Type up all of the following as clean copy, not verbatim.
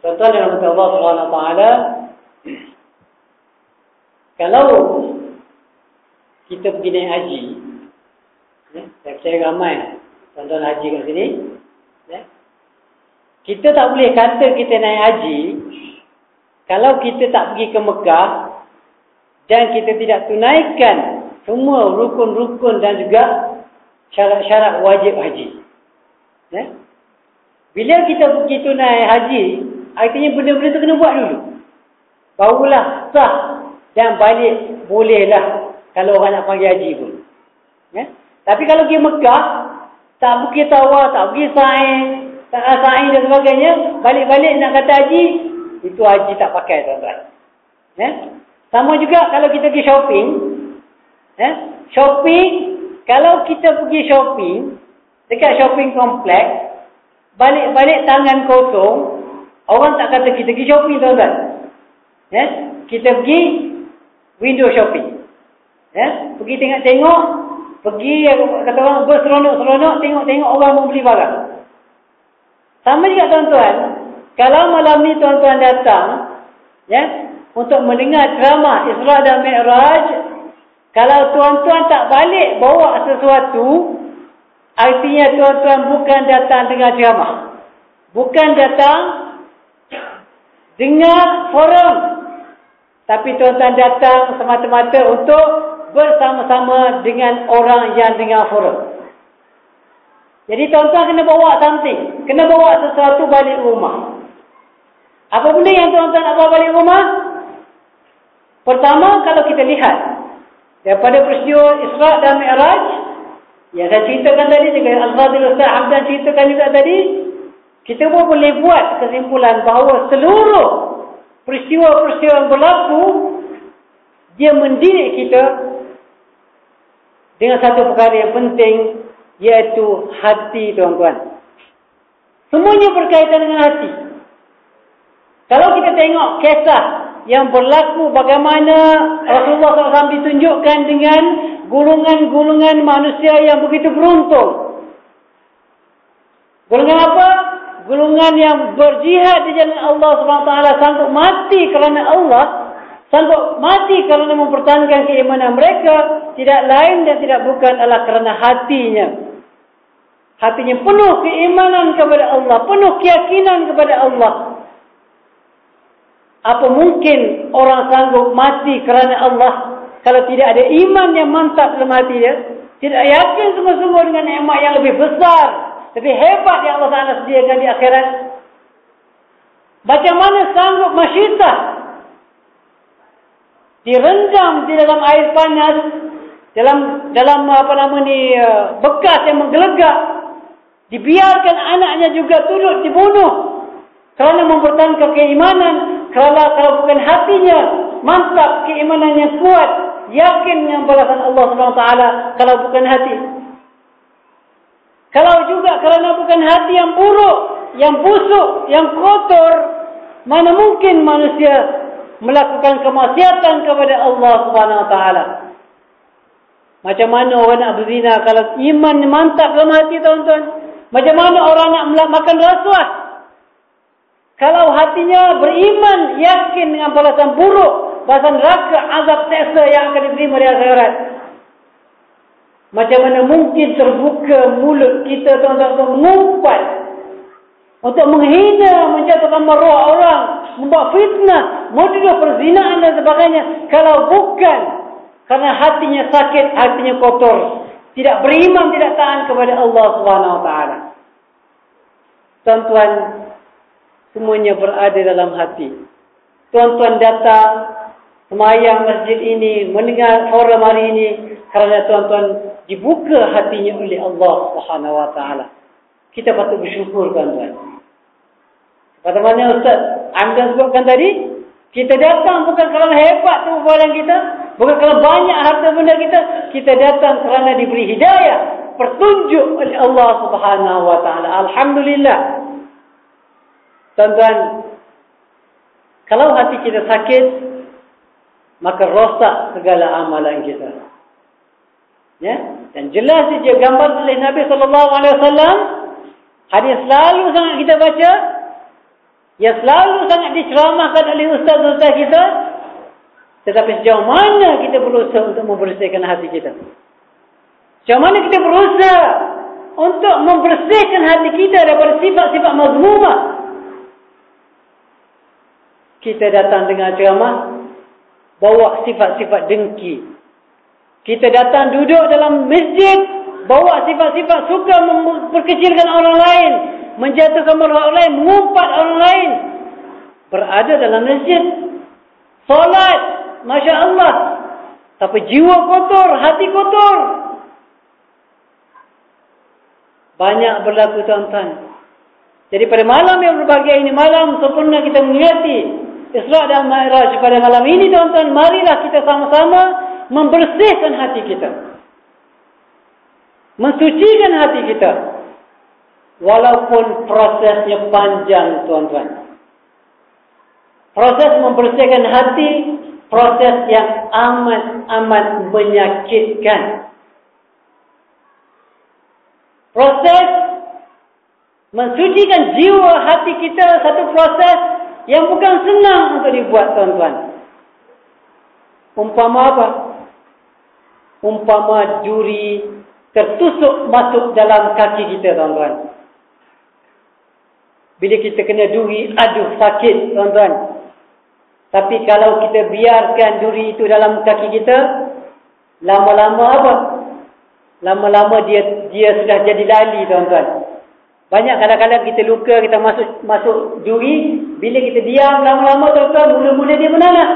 Tuan-tuan dan puan Allah Subhanahu Wa Taala, kalau kita pergi naik haji, saya percaya ramai tuan-tuan haji kat sini, kita tak boleh kata kita naik haji kalau kita tak pergi ke Mekah dan kita tidak tunaikan semua rukun-rukun dan juga syarat-syarat wajib haji. Bila kita pergi tunai haji, artinya benda-benda tu kena buat dulu. Barulah sah dan balik bolehlah kalau orang nak panggil haji pun. Tapi kalau pergi Mekah, tak pergi tawaf, tak pergi sa'i, tak sa'i dan sebagainya, balik-balik nak kata haji, itu haji tak pakai, tuan-tuan. Sama juga kalau kita pergi shopping. Shopping, kalau kita pergi shopping dekat shopping kompleks, balik-balik tangan kosong, orang tak kata kita pergi shopping, tuan-tuan. Kita pergi window shopping. Pergi tengok-tengok, pergi kata orang berseronok-seronok, tengok-tengok orang mau beli barang. Sama juga, tuan-tuan, kalau malam ni tuan-tuan datang untuk mendengar ceramah Isra dan Mi'raj, kalau tuan-tuan tak balik bawa sesuatu, artinya tuan-tuan bukan datang dengar ceramah, bukan datang dengar forum, tapi tuan-tuan datang semata-mata untuk bersama-sama dengan orang yang dengar forum. Jadi tuan-tuan kena bawa something, kena bawa sesuatu balik rumah. Apa benda yang tuan-tuan nak bawa balik rumah? Pertama, kalau kita lihat daripada peristiwa Isra dan Mi'raj yang saya ceritakan tadi, juga Al-Fadhil Ustaz Hamdan ceritakan juga tadi, kita pun boleh buat kesimpulan bahawa seluruh peristiwa-peristiwa yang berlaku, dia mendidik kita dengan satu perkara yang penting, iaitu hati, tuan-tuan. Semuanya berkaitan dengan hati. Kalau kita tengok kisah yang berlaku bagaimana Rasulullah SAW ditunjukkan dengan golongan-golongan manusia yang begitu beruntung. Golongan apa? Golongan yang berjihad di jalan Allah SWT, sanggup mati kerana Allah, sanggup mati kerana mempertahankan keimanan mereka, tidak lain dan tidak bukan adalah kerana hatinya. Hatinya penuh keimanan kepada Allah, penuh keyakinan kepada Allah. Apa mungkin orang sanggup mati kerana Allah kalau tidak ada iman yang mantap dalam hati dia, tidak yakin sungguh-sungguh dengan nikmat yang lebih besar, lebih hebat yang Allah Taala sediakan di akhirat? Macam mana sanggup masyitah direndam di dalam air panas, dalam bekas yang menggelegak, dibiarkan anaknya juga turut dibunuh kerana mempertahankan keimanan. Kalau bukan hatinya mantap, keimanan yang kuat, yakin dengan balasan Allah SWT, kalau bukan hati. Kalau juga kerana bukan hati yang buruk, yang busuk, yang kotor, mana mungkin manusia melakukan kemaksiatan kepada Allah SWT. Macam mana orang nak berzina kalau iman mantap dalam hati, tuan-tuan? Macam mana orang nak makan rasuah kalau hatinya beriman, yakin dengan balasan buruk, balasan neraka, azab seksa yang akan diterima di akhirat? Macam mana mungkin terbuka mulut kita, tuan-tuan, untuk mengumpat, untuk menghina, menjatuhkan maruah orang, membuat fitnah, menuduh perzinaan dan sebagainya, kalau bukan kerana hatinya sakit, hatinya kotor, tidak beriman, tidak taat kepada Allah SWT. Tuan-tuan, semuanya berada dalam hati. Tuan-tuan datang semayang masjid ini, mendengar forum hari ini, kerana tuan-tuan dibuka hatinya oleh Allah SWT. Kita patut bersyukur, tuan-tuan. Pada mana Ustaz Hamdan sebutkan tadi, kita datang bukan kerana hebat tu badan kita, bukan kerana banyak harta benda kita. Kita datang kerana diberi hidayah, petunjuk oleh Allah SWT. Alhamdulillah. Tuan-tuan, kalau hati kita sakit, maka rosak segala amalan kita. Dan jelas dia gambar oleh Nabi SAW. Hadis selalu sangat kita baca. yang selalu sangat diceramahkan oleh ustaz-ustaz kita, tetapi sejauh mana kita berusaha untuk membersihkan hati kita? Sejauh mana kita berusaha untuk membersihkan hati kita daripada sifat-sifat mazmumah? Kita datang dengan ceramah, bawa sifat-sifat dengki. Kita datang duduk dalam masjid, bawa sifat-sifat suka memperkecilkan orang lain, menjatuhkan orang lain, mengumpat orang lain. Berada dalam masjid, solat, Masya Allah, tapi jiwa kotor, hati kotor. Banyak berlaku, tuan-tuan. Jadi pada malam yang berbahagia ini, malam sempurna kita mengingati Isra dan Mi'raj pada malam ini, tuan-tuan, marilah kita sama-sama membersihkan hati kita, mensucikan hati kita. Walaupun prosesnya panjang, tuan-tuan. Proses membersihkan hati, proses yang amat menyakitkan. Proses mensucikan jiwa hati kita, satu proses yang bukan senang untuk dibuat, tuan-tuan. Umpama apa? Umpama duri tertusuk masuk dalam kaki kita, tuan-tuan. Bila kita kena duri, aduh sakit, tuan-tuan. Tapi kalau kita biarkan duri itu dalam kaki kita, lama-lama apa? Lama-lama dia sudah jadi lali, tuan-tuan. Banyak kadang-kadang kita luka, kita masuk duri, bila kita diam lama-lama, tuan-tuan, mula-mula dia menanak.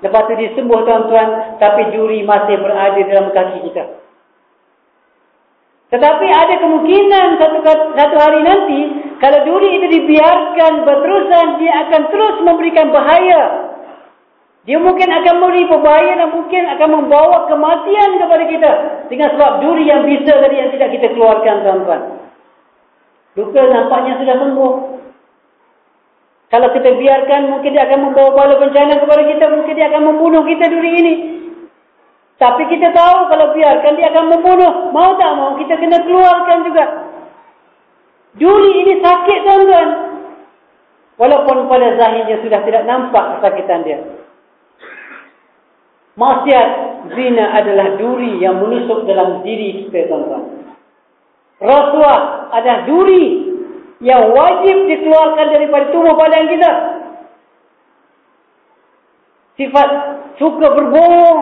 Lepas tu dia sembuh, tuan-tuan, tapi duri masih berada dalam kaki kita. Tetapi ada kemungkinan satu hari nanti, kalau duri itu dibiarkan berterusan, dia akan terus memberikan bahaya. Dia mungkin akan memberi bahaya dan mungkin akan membawa kematian kepada kita. Dengan sebab duri yang bisa tadi yang tidak kita keluarkan, tuan-tuan. Luka nampaknya sudah sembuh. Kalau kita biarkan, mungkin dia akan membawa bala bencana kepada kita. Mungkin dia akan membunuh kita, duri ini. Tapi kita tahu kalau biarkan, dia akan membunuh. Mau tak mau, kita kena keluarkan juga. Duri ini sakit, tuan-tuan. Walaupun pada zahirnya sudah tidak nampak kesakitan dia. Maksiat zina adalah duri yang menusuk dalam diri kita, tuan-tuan. Rasuah adalah duri yang wajib dikeluarkan daripada tubuh badan kita. Sifat suka berbohong,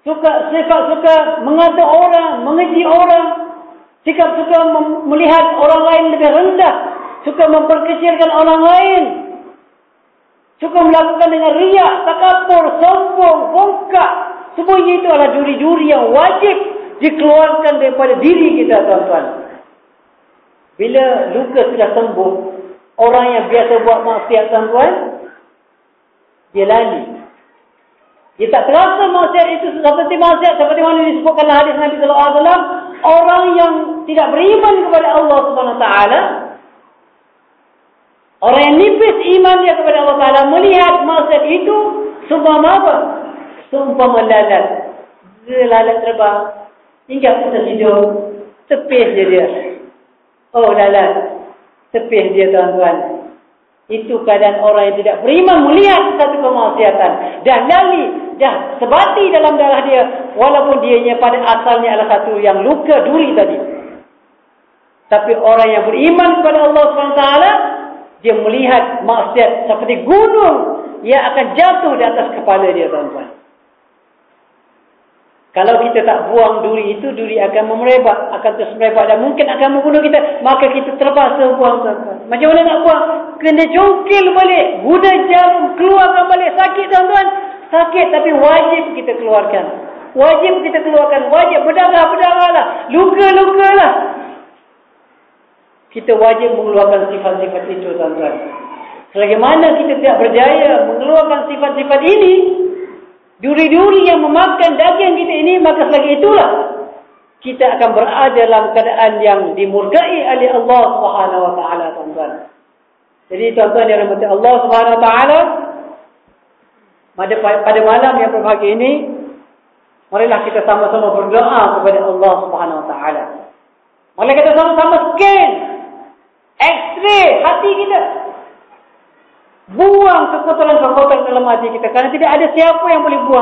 sifat suka mengata orang, mengeji orang, sikap suka melihat orang lain lebih rendah, suka memperkecilkan orang lain, suka melakukan dengan riak, takabur, sombong, bongkak. Semuanya itu adalah duri-duri yang wajib dikeluarkan daripada diri kita, tuan-tuan. Bila luka sudah sembuh, orang yang biasa buat maksiat, tuan-tuan, dia lali. Dia tak terasa maksiat itu seperti maksiat seperti mana disebutkan dalam hadis Nabi sallallahu alaihi wasallam. Orang yang tidak beriman kepada Allah Subhanahu wa taala, orang yang nipis iman dia kepada Allah Taala, melihat maksiat itu seumpama apa? Seumpama lalat. Lalat terbang, hingga kita tidur, tepis dia. Oh lalat, tepis dia, tuan-tuan. Itu keadaan orang yang tidak beriman melihat satu kemaksiatan. Dah lali, dah sebati dalam darah dia. Walaupun dianya pada asalnya adalah satu yang luka duri tadi. Tapi orang yang beriman kepada Allah SWT, dia melihat maksiat seperti gunung yang akan jatuh di atas kepala dia, tuan-tuan. Kalau kita tak buang duri itu, duri akan memerebak, akan terus merebak dan mungkin akan membunuh kita. Maka kita terpaksa buang, tuan-tuan. Macam mana nak buang? Kena congkil balik, guna jarum, keluarkan balik. Sakit, tuan-tuan. Sakit, tapi wajib kita keluarkan. Wajib kita keluarkan. Wajib, berdarah lah. Luka lah. Kita wajib mengeluarkan sifat-sifat itu, tuan-tuan. Selagi mana kita tidak berjaya mengeluarkan sifat-sifat ini, duri-duri yang memakan daging kita ini, maka selagi itulah kita akan berada dalam keadaan yang dimurkai oleh Allah Subhanahu wa taala, tuan-tuan. Jadi tuan-tuan yang dirahmati Allah Subhanahu wa taala, pada malam yang berbahagia ini, marilah kita sama-sama berdoa kepada Allah Subhanahu wa taala. Marilah kita sama-sama scan, X-ray hati kita. Buang kekotoran-kekotoran dalam hati kita. Kerana tidak ada siapa yang boleh buang